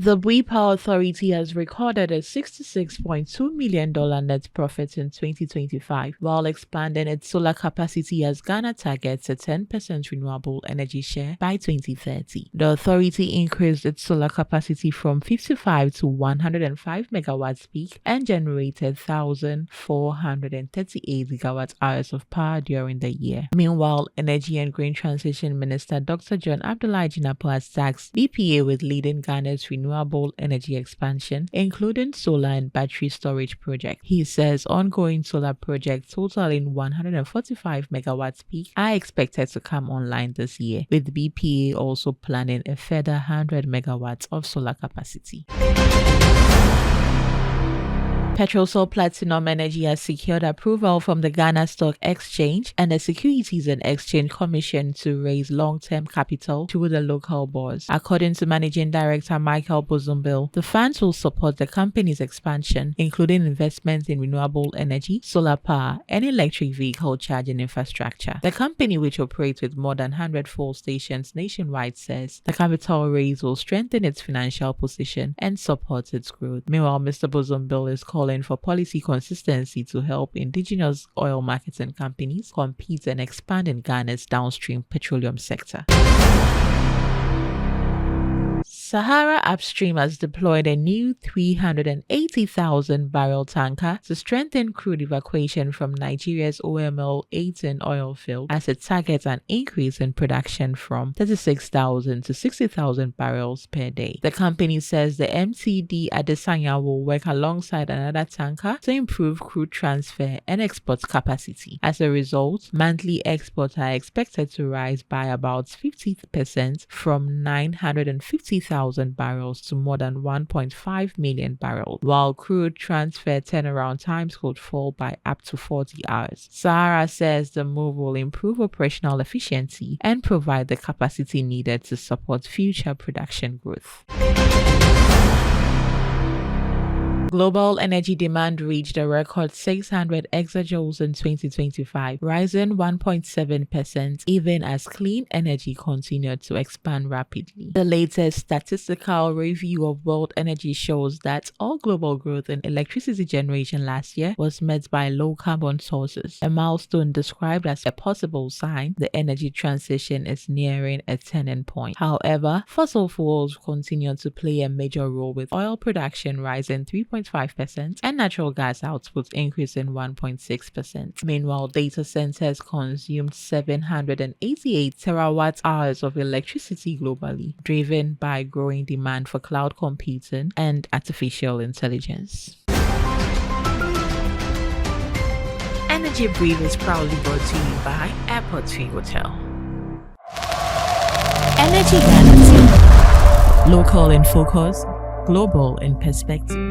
The Power Authority has recorded a $66.2 million net profit in 2025, while expanding its solar capacity as Ghana targets a 10% renewable energy share by 2030. The authority increased its solar capacity from 55 to 105 megawatts peak and generated 1,438 gigawatt hours of power during the year. Meanwhile, Energy and Green Transition Minister Dr. John Abdullahi Jinapor has tasked BPA with leading Ghana's renewable energy expansion, including solar and battery storage projects. He says ongoing solar projects totaling 145 megawatts peak are expected to come online this year, with BPA also planning a further 100 megawatts of solar capacity. Petrosol Platinum Energy has secured approval from the Ghana Stock Exchange and the Securities and Exchange Commission to raise long-term capital through the local boards. According to Managing Director Michael Bozumbil, the funds will support the company's expansion, including investments in renewable energy, solar power, and electric vehicle charging infrastructure. The company, which operates with more than 100 fuel stations nationwide, says the capital raise will strengthen its financial position and support its growth. Meanwhile, Mr. Bozumbil is calling for policy consistency to help indigenous oil marketing companies compete and expand in Ghana's downstream petroleum sector. Sahara Upstream has deployed a new 380,000 barrel tanker to strengthen crude evacuation from Nigeria's OML 18 oil field as it targets an increase in production from 36,000 to 60,000 barrels per day. The company says the MTD Adesanya will work alongside another tanker to improve crude transfer and export capacity. As a result, monthly exports are expected to rise by about 50% from 950,000 barrels to more than 1.5 million barrels, while crude transfer turnaround times could fall by up to 40 hours. Sahara says the move will improve operational efficiency and provide the capacity needed to support future production growth. Global energy demand reached a record 600 exajoules in 2025, rising 1.7% even as clean energy continued to expand rapidly. The latest statistical review of world energy shows that all global growth in electricity generation last year was met by low carbon sources, a milestone described as a possible sign the energy transition is nearing a turning point. However, fossil fuels continue to play a major role, with oil production rising 3.5% and natural gas output increasing 1.6%. Meanwhile, data centers consumed 788 terawatt hours of electricity globally, driven by growing demand for cloud computing and artificial intelligence. Energy Brief is proudly brought to you by Airport Tree Hotel. Energy Ghana, local in focus, global in perspective.